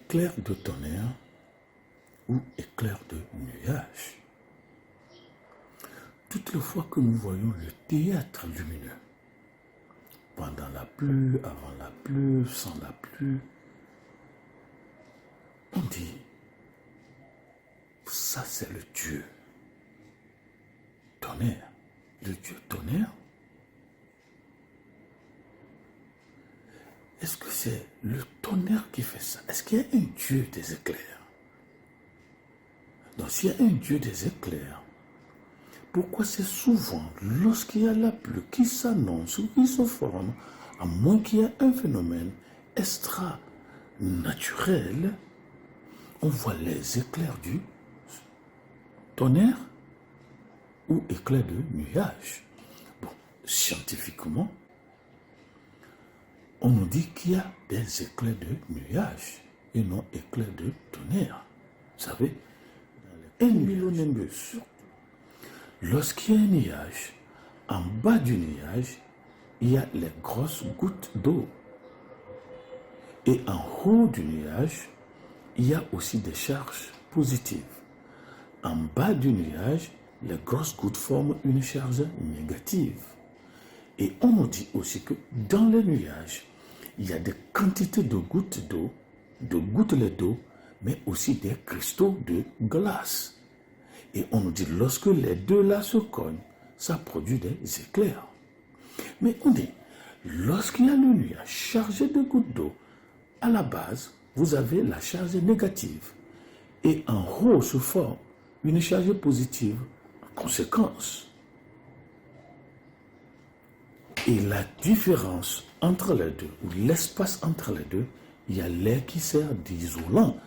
éclair de tonnerre ou éclair de nuage. Toutes les fois que nous voyons le théâtre lumineux, pendant la pluie, avant la pluie, sans la pluie, on dit, ça c'est le Dieu tonnerre. Le Dieu tonnerre, est-ce que c'est le tonnerre qui fait ça? Est-ce qu'il y a un Dieu des éclairs? Donc s'il y a un Dieu des éclairs, pourquoi c'est souvent lorsqu'il y a la pluie qui s'annonce ou qui se forme, à moins qu'il y ait un phénomène extra-naturel, on voit les éclairs du tonnerre ou éclairs de nuage? Bon, scientifiquement, on nous dit qu'il y a des éclairs de nuage et non éclairs de tonnerre. Vous savez, un cumulonimbus, lorsqu'il y a un nuage, en bas du nuage, il y a les grosses gouttes d'eau. Et en haut du nuage, il y a aussi des charges positives. En bas du nuage, les grosses gouttes forment une charge négative. Et on nous dit aussi que dans les nuages, il y a des quantités de gouttes d'eau, de gouttelettes d'eau, mais aussi des cristaux de glace. Et on nous dit, lorsque les deux là se cognent, ça produit des éclairs. Mais on dit, lorsqu'il y a le nuage chargé de gouttes d'eau, à la base, vous avez la charge négative. Et en haut se forme une charge positive en conséquence. Et la différence entre les deux, ou l'espace entre les deux, il y a l'air qui sert d'isolant,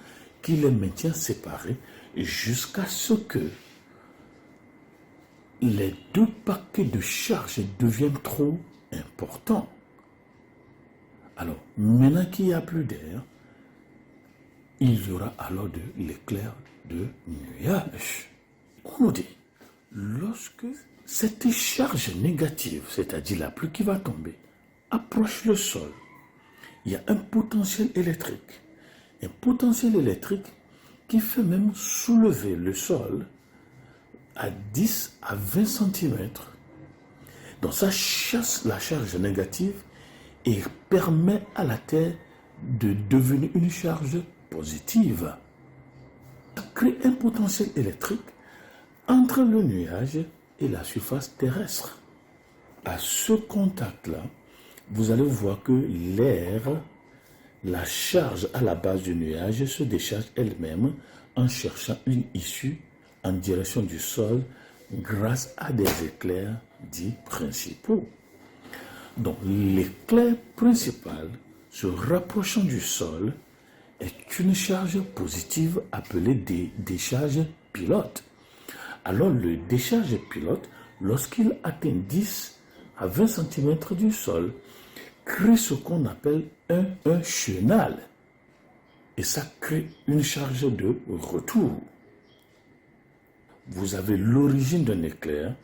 qui les maintient séparés jusqu'à ce que les deux paquets de charges deviennent trop importants. Alors, maintenant qu'il n'y a plus d'air, il y aura alors de l'éclair de nuage. On nous dit, lorsque cette charge négative, c'est-à-dire la pluie qui va tomber, approche le sol, il y a un potentiel électrique. Un potentiel électrique qui fait même soulever le sol à 10 à 20 cm. Donc ça chasse la charge négative et permet à la Terre de devenir une charge positive. Ça crée un potentiel électrique entre le nuage et la surface terrestre. À ce contact-là, vous allez voir que l'air, la charge à la base du nuage se décharge elle-même en cherchant une issue en direction du sol grâce à des éclairs dits principaux. Donc l'éclair principal se rapprochant du sol est une charge positive appelée décharge pilote. Alors le décharge pilote, lorsqu'il atteint 10 à 20 cm du sol, crée ce qu'on appelle un chenal. Et ça crée une charge de retour. Vous avez l'origine d'un éclair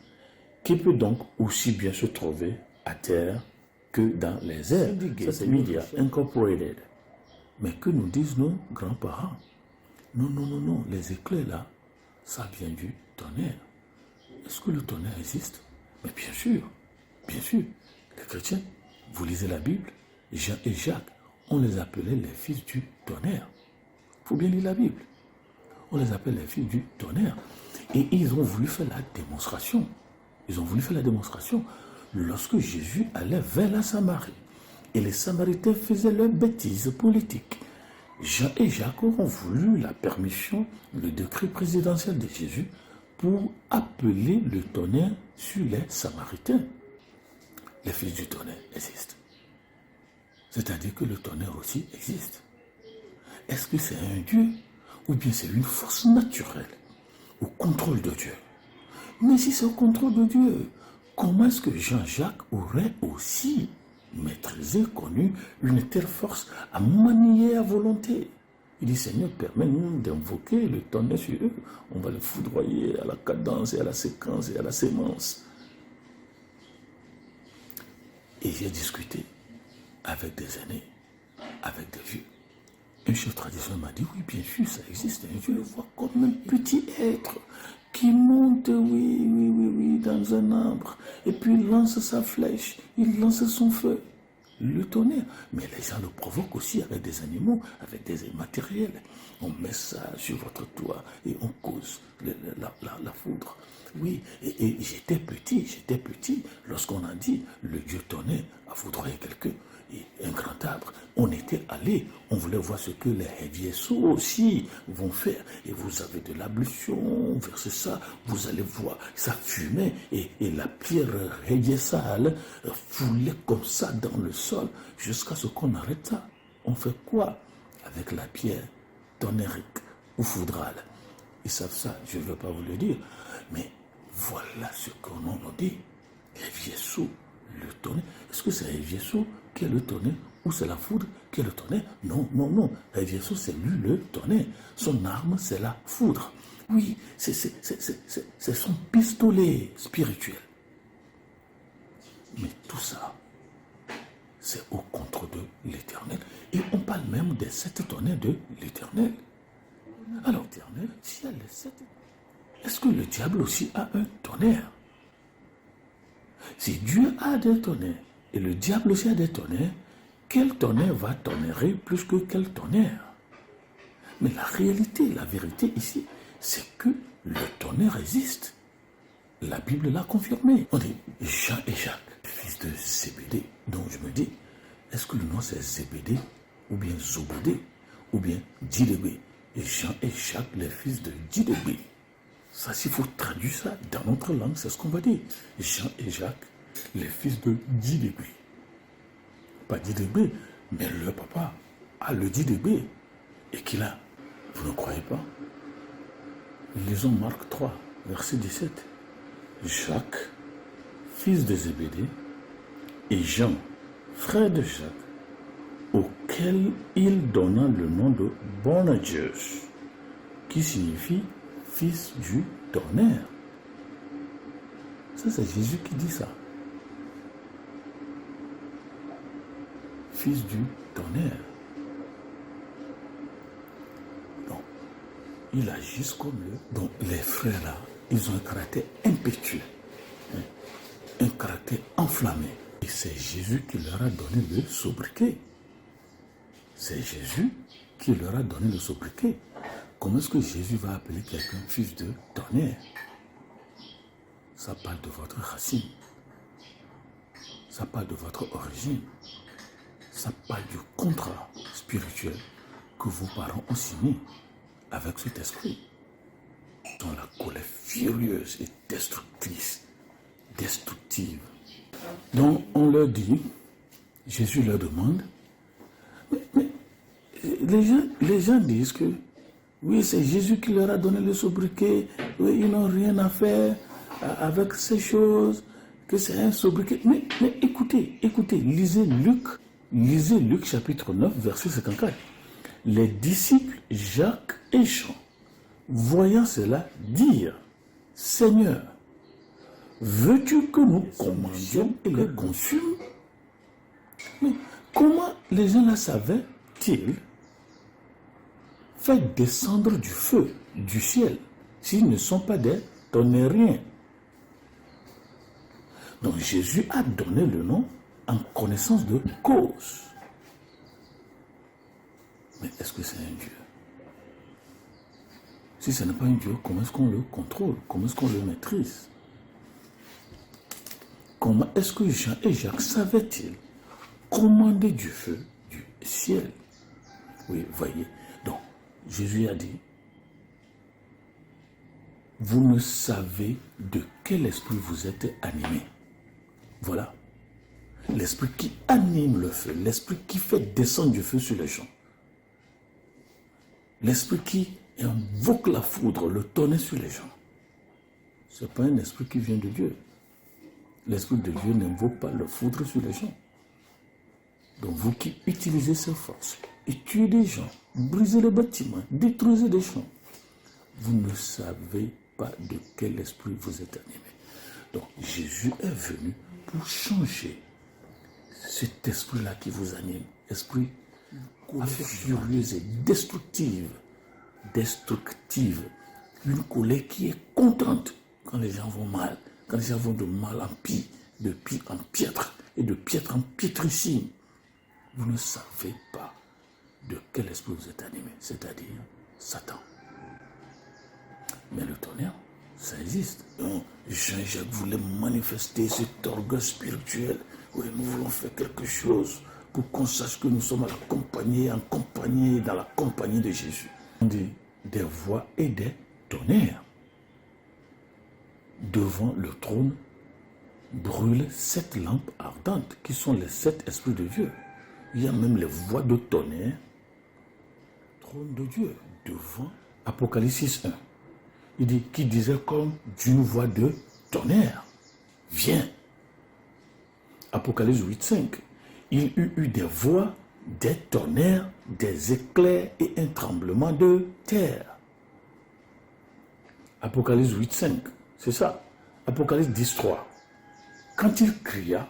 qui peut donc aussi bien se trouver à terre que dans les airs. C'est Media Incorporated. Mais que nous disent nos grands-parents? Non, non, non, non, les éclairs là, ça vient du tonnerre. Est-ce que le tonnerre existe? Mais bien sûr, bien sûr. Les chrétiens, vous lisez la Bible, Jean et Jacques, on les appelait les fils du tonnerre. Il faut bien lire la Bible. On les appelle les fils du tonnerre. Et ils ont voulu faire la démonstration. Ils ont voulu faire la démonstration lorsque Jésus allait vers la Samarie. Et les Samaritains faisaient leurs bêtises politiques. Jean et Jacques ont voulu la permission, le décret présidentiel de Jésus pour appeler le tonnerre sur les Samaritains. Les fils du tonnerre existent. C'est-à-dire que le tonnerre aussi existe. Est-ce que c'est un Dieu ou bien c'est une force naturelle au contrôle de Dieu? Mais si c'est au contrôle de Dieu, comment est-ce que Jean-Jacques aurait aussi maîtrisé, connu une telle force à manier à volonté? Il dit, Seigneur, permets-nous d'invoquer le tonnerre sur eux. On va les foudroyer à la cadence et à la séquence et à la sémence. Et j'ai discuté avec des aînés, avec des vieux. un chef traditionnel m'a dit, oui, bien sûr, ça existe. Je le vois comme un petit être qui monte, oui, dans un arbre. Et puis il lance sa flèche, il lance son feu. Le tonnerre. Mais les gens le provoquent aussi avec des animaux, avec des matériels. On met ça sur votre toit et on cause la foudre. Oui, et j'étais petit, lorsqu'on a dit le Dieu tonnerre a foudroyé quelqu'un, et un grand arbre. On était allé, on voulait voir ce que les Héviessos aussi vont faire. Et vous avez de l'ablution, versez ça, vous allez voir, ça fumait, et la pierre Héviessale foulait comme ça dans le sol, jusqu'à ce qu'on arrête ça. On fait quoi avec la pierre tonnerrique ou foudrale? Ils savent ça, je ne veux pas vous le dire, mais voilà ce qu'on nous dit. Héviesso, le tonnerre. Est-ce que c'est Héviesso qui est le tonnerre ou c'est la foudre qui est le tonnerre? Non. Héviesso, c'est lui le tonnerre. Son arme, c'est la foudre. Oui, c'est son pistolet spirituel. Mais tout ça, c'est au contre de l'Éternel. Et on parle même des 7 tonnerres de l'Éternel. Alors, l'Éternel, s'il y a les 7, est-ce que le diable aussi a un tonnerre? Si Dieu a des tonnerres et le diable aussi a des tonnerres, quel tonnerre va tonnerrer plus que quel tonnerre? Mais la réalité, la vérité ici, c'est que le tonnerre existe. La Bible l'a confirmé. On dit Jean et Jacques, fils de Zébédée. Donc je me dis, est-ce que le nom c'est Zébédée, ou bien Zobédée, ou bien Didébé? Et Jean et Jacques, les fils de Didébé. Ça, s'il faut traduire ça dans notre langue, c'est ce qu'on va dire. Jean et Jacques, les fils de Didébé. Pas Didébé, mais le papa a le Didébé. Et qu'il a. Vous ne croyez pas? Lisons Marc 3, verset 17. Jacques, fils de Zébédée, et Jean, frère de Jacques, auquel il donna le nom de Boanerges, qui signifie fils du tonnerre. Ça, c'est Jésus qui dit ça. Fils du tonnerre. Donc, il agit comme le... Donc, les frères là, ils ont un caractère impétueux, un caractère enflammé. Et c'est Jésus qui leur a donné le sobriquet. C'est Jésus qui leur a donné le sobriquet. Comment est-ce que Jésus va appeler quelqu'un fils de tonnerre? Ça parle de votre racine. Ça parle de votre origine. Ça parle du contrat spirituel que vos parents ont signé avec cet esprit. Dans la colère furieuse et destructive. Donc on leur dit, Jésus leur demande, mais les gens disent que oui, c'est Jésus qui leur a donné le sobriquet, oui, ils n'ont rien à faire avec ces choses, que c'est un sobriquet. Mais écoutez, lisez Luc chapitre 9, verset 54. Les disciples Jacques et Jean, voyant cela, dirent, Seigneur, veux-tu que nous commandions et les consument? Mais comment les gens la savaient-ils? Faites descendre du feu du ciel s'ils ne sont pas des tonnerriens. Donc Jésus a donné le nom en connaissance de cause. Mais est-ce que c'est un Dieu? Si ce n'est pas un Dieu, comment est-ce qu'on le contrôle? Comment est-ce qu'on le maîtrise? Comment est-ce que Jean et Jacques savaient-ils commander du feu du ciel? Oui, voyez. Donc, Jésus a dit, vous ne savez de quel esprit vous êtes animé. Voilà. L'esprit qui anime le feu, l'esprit qui fait descendre du feu sur les gens. L'esprit qui invoque la foudre, le tonnerre sur les gens. Ce n'est pas un esprit qui vient de Dieu. L'esprit de Dieu n'invoque pas la foudre sur les gens. Donc vous qui utilisez ces forces, et tuez des gens, brisez les bâtiments, détruisez des champs, vous ne savez pas de quel esprit vous êtes animé. Donc Jésus est venu pour changer cet esprit-là qui vous anime, esprit colère furieuse et destructive. Une colère qui est contente quand les gens vont mal, quand les gens vont de mal en pire, de pire en piètre et de piètre en piétrissime. Vous ne savez pas de quel esprit vous êtes animé, c'est-à-dire Satan. Mais le tonnerre, ça existe. Jean-Jacques voulait manifester cet orgueil spirituel. Oui, nous voulons faire quelque chose pour qu'on sache que nous sommes accompagnés dans la compagnie de Jésus. On dit des voix et des tonnerres. Devant le trône brûlent 7 lampes ardentes qui sont les 7 esprits de Dieu. Il y a même les voix de tonnerre, trône de Dieu, devant Apocalypse 6.1. Il dit, qui disait comme d'une voix de tonnerre, viens. Apocalypse 8.5. Il y eut des voix, des tonnerres, des éclairs et un tremblement de terre. Apocalypse 8.5, c'est ça. Apocalypse 10.3. Quand il cria,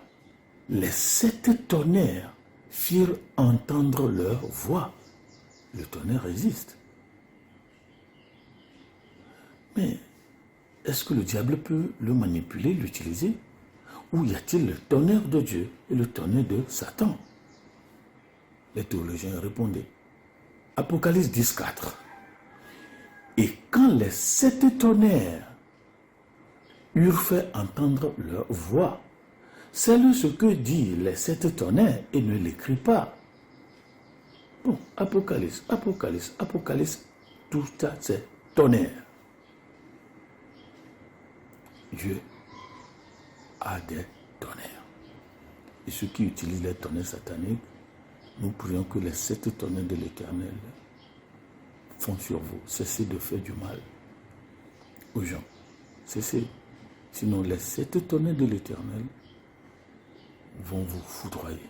les 7 tonnerres firent entendre leur voix. Le tonnerre existe. Mais est-ce que le diable peut le manipuler, l'utiliser? Ou y a-t-il le tonnerre de Dieu et le tonnerre de Satan? Les théologiens répondaient. Apocalypse 10.4. Et quand les 7 tonnerres eurent fait entendre leur voix, c'est ce que dit les 7 tonnerres et ne l'écrit pas. Bon, Apocalypse, tout ça c'est tonnerre. Dieu a des tonnerres. Et ceux qui utilisent les tonnerres sataniques, nous prions que les 7 tonnerres de l'Éternel font sur vous. Cessez de faire du mal aux gens. Cessez. Sinon, les 7 tonnerres de l'Éternel vont vous foudroyer.